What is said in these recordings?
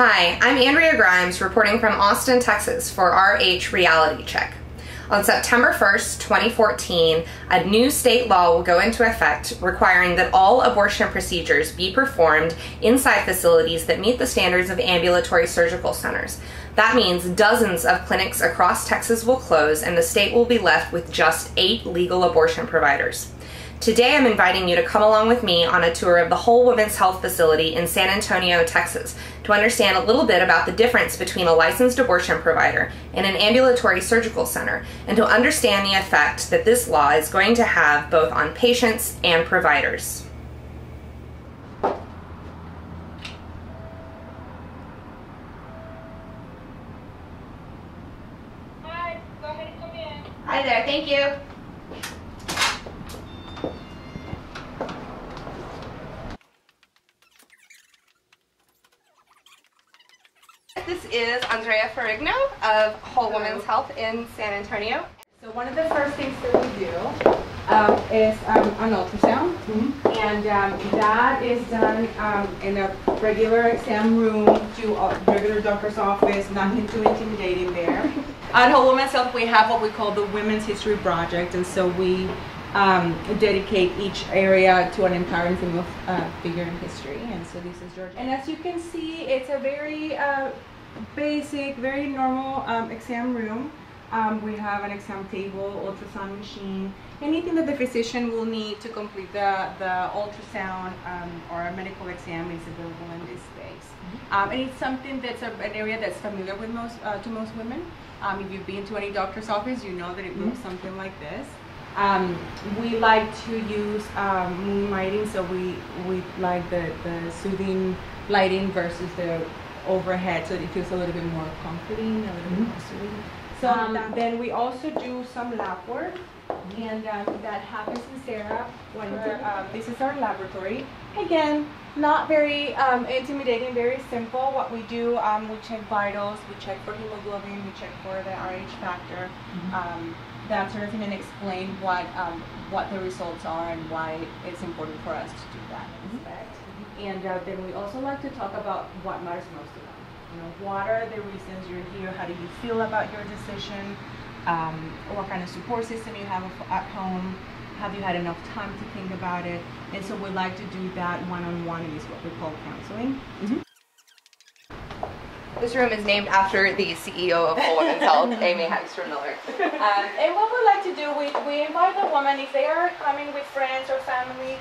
Hi, I'm Andrea Grimes reporting from Austin, Texas for RH Reality Check. On September 1st, 2014, a new state law will go into effect requiring that all abortion procedures be performed inside facilities that meet the standards of ambulatory surgical centers. That means dozens of clinics across Texas will close and the state will be left with just 8 legal abortion providers. Today I'm inviting you to come along with me on a tour of the Whole Women's Health facility in San Antonio, Texas, to understand a little bit about the difference between a licensed abortion provider and an ambulatory surgical center, and to understand the effect that this law is going to have both on patients and providers. Hi, go ahead and come in. Hi there, thank you. This is Andrea Ferrigno of Whole Women's Health in San Antonio. So one of the first things that we do is an ultrasound, and that is done in a regular exam room, to a regular doctor's office, nothing too intimidating there. At Whole Women's Health we have what we call the Women's History Project, and so we dedicate each area to an empowering female figure in history, and so this is Georgia. And as you can see, it's a very basic, very normal exam room. We have an exam table, ultrasound machine, anything that the physician will need to complete the ultrasound or a medical exam is available in this space. And it's something that's an area that's familiar with to most women. If you've been to any doctor's office, you know that it looks something like this. We like to use moon lighting, so we like the soothing lighting versus the overhead, so it feels a little bit more comforting, a little bit more soothing. So then we also do some lab work, and that happens in Sarah when this is our laboratory. Again, not very intimidating, very simple. What we do, we check vitals, we check for hemoglobin, we check for the RH factor, that sort of thing, and explain what the results are and why it's important for us to do that aspect. And then we also like to talk about what matters most to them. You know, what are the reasons you're here? How do you feel about your decision? What kind of support system you have at home? Have you had enough time to think about it? And so we like to do that one-on-one, is what we call counseling. This room is named after the CEO of Whole Women's Health, Amy Hagstrom Miller. And what we like to do, we invite the woman, if they are coming with friends or family,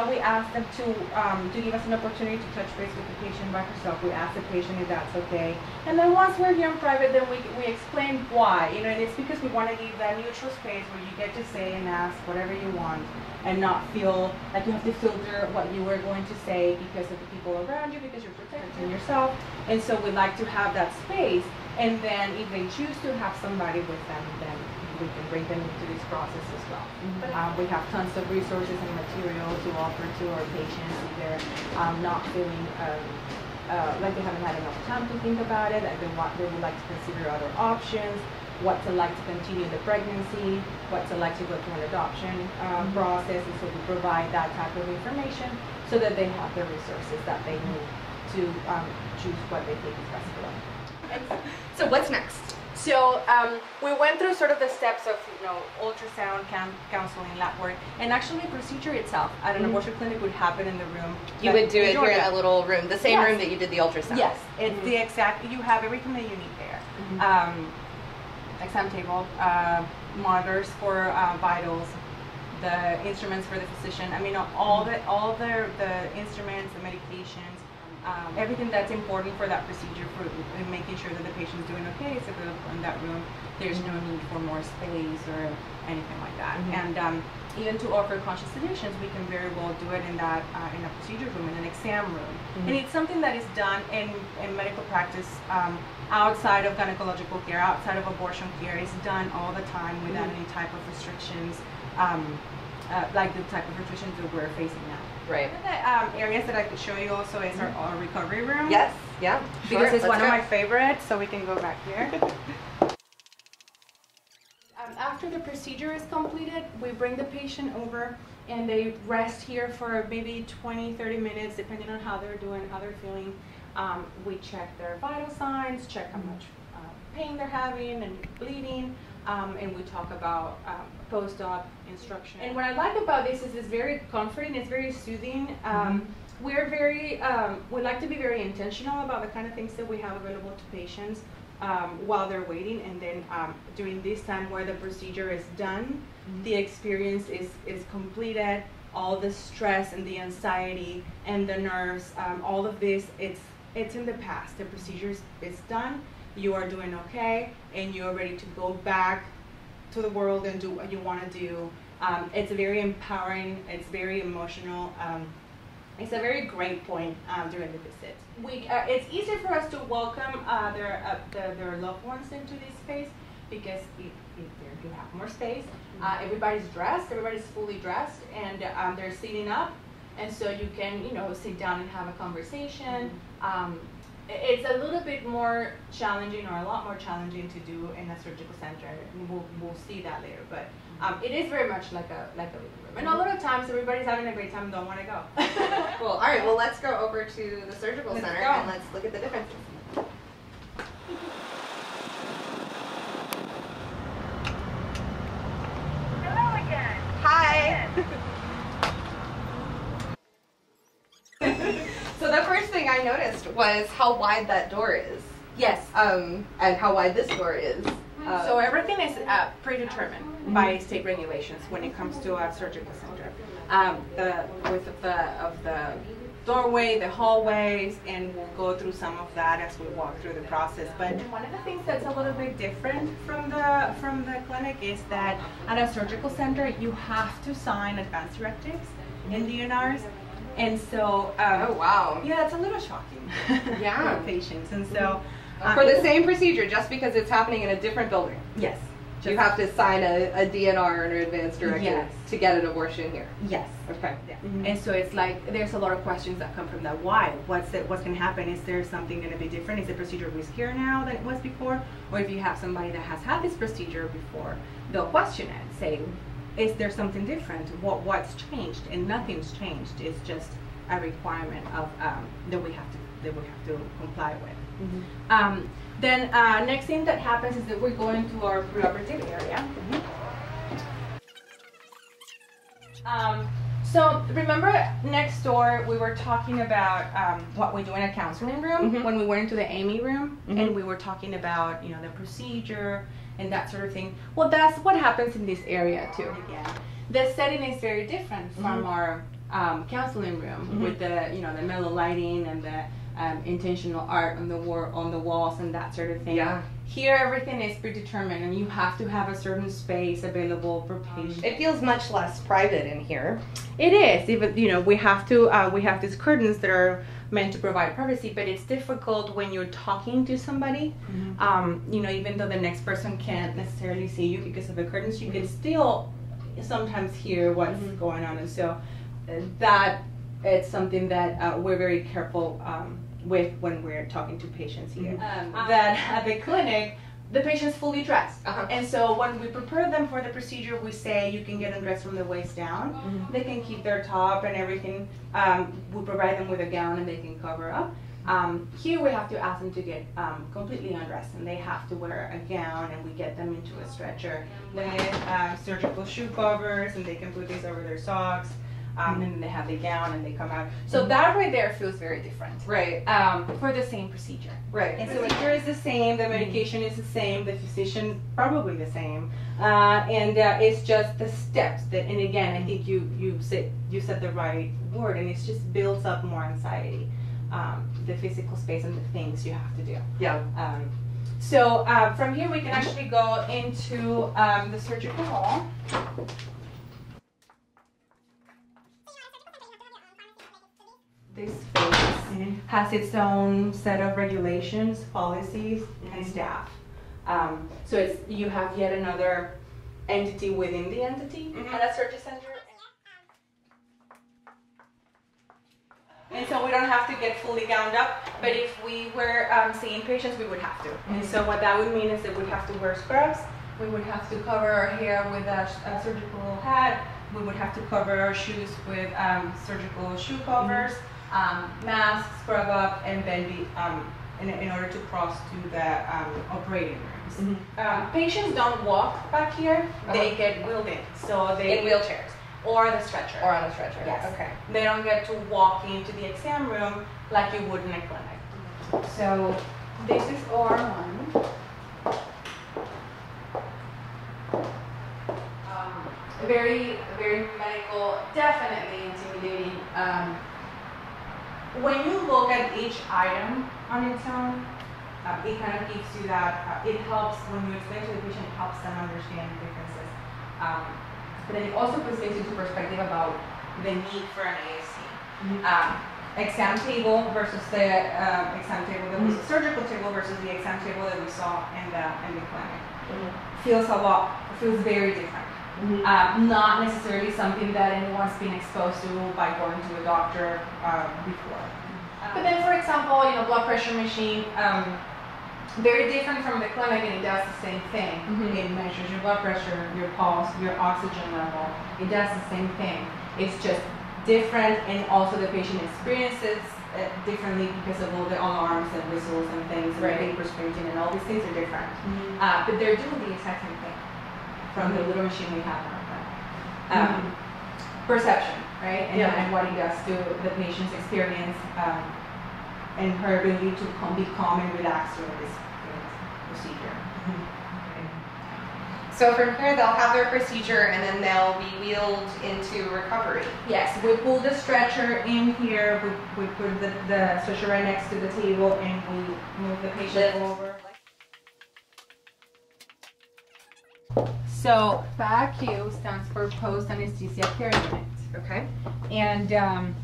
we ask them to give us an opportunity to touch base with the patient by herself. We ask the patient if that's okay. And then once we're here in private, then we explain why. You know, and it's because we want to give that neutral space where you get to say and ask whatever you want, and not feel like you have to filter what you were going to say because of the people around you, because you're protecting yourself. And so we like to have that space, and then if they choose to have somebody with them, then we can bring them into this process as well. We have tons of resources and material to offer to our patients if they're not feeling like they haven't had enough time to think about it, and they would like to consider other options, what's it like to continue the pregnancy, what's it like to go through an adoption process, and so we provide that type of information so that they have the resources that they need to choose what they think is best for them. So what's next? So we went through sort of the steps of, you know, ultrasound, counseling, lab work, and actually the procedure itself at an abortion clinic would happen in the room. You would do it here in a little room, the same room that you did the ultrasound? Yes, it's the exact, you have everything that you need there. Exam table, monitors for vitals, the instruments for the physician. I mean, all the instruments, the medications, everything that's important for that procedure, for making sure that the patient's doing okay, is available in that room. There's no need for more space or anything like that. And even to offer conscious sedations, we can very well do it in that in a procedure room, in an exam room. And it's something that is done in medical practice outside of gynecological care, outside of abortion care. It's done all the time without any type of restrictions, like the type of restrictions that we're facing now. Right. One of the areas that I could show you also is our recovery room. Yes, yeah. Because it's one of my favorites, so we can go back here. After the procedure is completed, we bring the patient over and they rest here for maybe 20-30 minutes, depending on how they're doing, how they're feeling. We check their vital signs, check how much pain they're having and bleeding, and we talk about post-op instruction. And what I like about this is it's very comforting, it's very soothing. We're very, we like to be very intentional about the kind of things that we have available to patients while they're waiting, and then during this time where the procedure is done, the experience is completed. All the stress and the anxiety and the nerves, all of this, it's in the past. The procedure is done, you are doing okay, and you are ready to go back to the world and do what you want to do. It's very empowering, it's very emotional. It's a very great point during the visit. It's easier for us to welcome their loved ones into this space because you have more space. Everybody's dressed, everybody's fully dressed, and they're sitting up, and so you can, sit down and have a conversation. It's a little bit more challenging, or a lot more challenging to do in a surgical center. We'll see that later, but it is very much like a living room. And a lot of times everybody's having a great time and don't want to go. Cool. All right. Well, let's go over to the surgical center and let's look at the differences. Hello again. Hi. So the first thing I noticed was how wide that door is. Yes. And how wide this door is. So everything is predetermined by state regulations when it comes to a surgical center. The width of the doorway, the hallways, and we'll go through some of that as we walk through the process. But one of the things that's a little bit different from the clinic is that at a surgical center you have to sign advance directives in DNRs. And so, oh wow, yeah, it's a little shocking yeah. for patients. And so, for the same procedure, just because it's happening in a different building. Yes. You have to sign a DNR or an advance directive Yes. to get an abortion here. Yes. Okay. Yeah. And so it's like there's a lot of questions that come from that. Why? What's going to happen? Is there something going to be different? Is the procedure riskier now than it was before? Or if you have somebody that has had this procedure before, they'll question it, say, is there something different? What's changed? And nothing's changed. It's just a requirement of that we have to comply with. Then next thing that happens is that we're going to our preoperative area. So remember next door we were talking about what we do in a counseling room when we went into the Amy room, and we were talking about the procedure and that sort of thing. Well, that's what happens in this area too. Again, the setting is very different from our counseling room with the the mellow lighting and the intentional art on the walls and that sort of thing. Yeah. Here everything is predetermined, and you have to have a certain space available for patients. It feels much less private in here. It is. Even we have these curtains that are meant to provide privacy, but it's difficult when you're talking to somebody. Even though the next person can't necessarily see you because of the curtains, you can still sometimes hear what's going on, and so that it's something that we're very careful with when we're talking to patients here. That at the clinic, the patient's fully dressed. And so when we prepare them for the procedure, we say you can get them dressed from the waist down. They can keep their top and everything. We provide them with a gown and they can cover up. Here we have to ask them to get completely undressed, and they have to wear a gown, and we get them into a stretcher with surgical shoe covers, and they can put these over their socks. And then they have the gown and they come out. So that right there feels very different. Right. For the same procedure. Right. And so the procedure is the same, the medication is the same, the physician probably the same, and it's just the steps that. And again, I think you said the right word, and it just builds up more anxiety. The physical space and the things you have to do. Yeah. So from here we can actually go into the surgical hall. This space has its own set of regulations, policies, and staff. So you have yet another entity within the entity at a surgery center. And so we don't have to get fully gowned up, but if we were seeing patients, we would have to. And so what that would mean is that we have to wear scrubs, we would have to cover our hair with a surgical hat, we would have to cover our shoes with surgical shoe covers. masks, scrub up, and then in order to cross to the operating rooms. Patients don't walk back here; they get wheeled in. So they In wheelchairs. or the stretcher. Or on a stretcher. Yes. Okay. They don't get to walk into the exam room like you would in a clinic. So this is OR1. Very medical, definitely intimidating. When you look at each item on its own, it kind of gives you that, it helps when you explain to the patient, it helps them understand the differences. But then it also puts things into perspective about the need for an ASC. Exam table versus the exam table that was surgical table versus the exam table that we saw in the clinic. Feels very different. Not necessarily something that anyone's been exposed to by going to a doctor before. But then, for example, blood pressure machine, very different from the clinic, and it does the same thing. It measures your blood pressure, your pulse, your oxygen level. It does the same thing. It's just different, and also the patient experiences differently because of all the alarms and whistles and things, and paper printing, and all these things are different. But they're doing the exact same thing from the little machine we have in our clinic. Perception, right? And what it does to the patient's experience and her ability to be calm and relaxed during this procedure. So from here, they'll have their procedure, and then they'll be wheeled into recovery. Yes, we pull the stretcher in here, we put the stretcher right next to the table, and we move the patient over. So PACU stands for Post Anesthesia Care Unit. Okay. And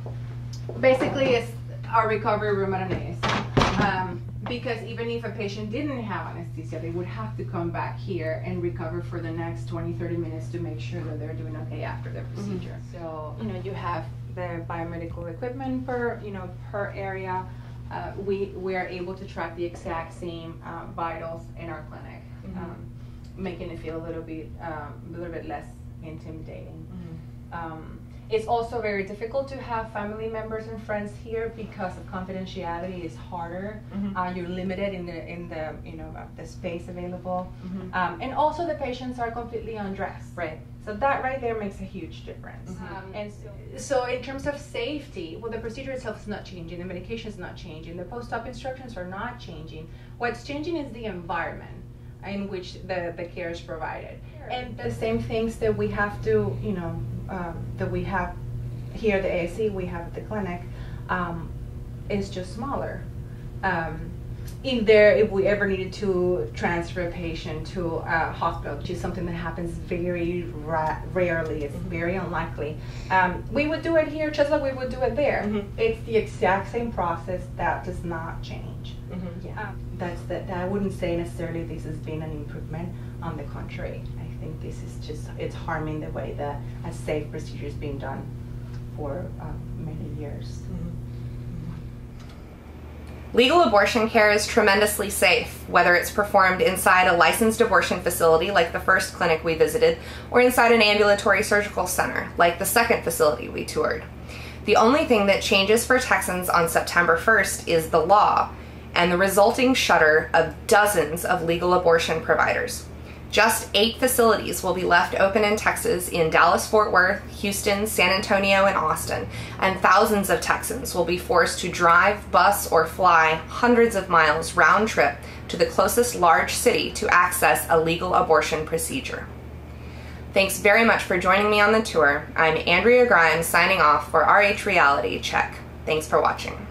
basically it's our recovery room at an ASC. Because even if a patient didn't have anesthesia, they would have to come back here and recover for the next 20-30 minutes to make sure that they're doing okay after the procedure. So, you have the biomedical equipment per area. We are able to track the exact same vitals in our clinic, making it feel a little bit less intimidating. It's also very difficult to have family members and friends here because of confidentiality is harder. You're limited in the space available, and also the patients are completely undressed. Right. So that right there makes a huge difference. And so in terms of safety, well, the procedure itself is not changing, the medication is not changing, the post-op instructions are not changing. What's changing is the environment in which the care is provided. And the same things that we have to, that we have here at the ASC, we have at the clinic, is just smaller. In there, if we ever needed to transfer a patient to a hospital, which is something that happens very rarely, it's very unlikely, we would do it here just like we would do it there. It's the exact same process. That does not change. I wouldn't say necessarily this has been an improvement. On the contrary, I think this is just, it's harming the way that a safe procedure is being done for many years. Legal abortion care is tremendously safe, whether it's performed inside a licensed abortion facility like the first clinic we visited, or inside an ambulatory surgical center like the second facility we toured. The only thing that changes for Texans on September 1st is the law and the resulting shutter of dozens of legal abortion providers. Just 8 facilities will be left open in Texas in Dallas-Fort Worth, Houston, San Antonio, and Austin, and thousands of Texans will be forced to drive, bus, or fly hundreds of miles round trip to the closest large city to access a legal abortion procedure. Thanks very much for joining me on the tour. I'm Andrea Grimes signing off for RH Reality Check. Thanks for watching.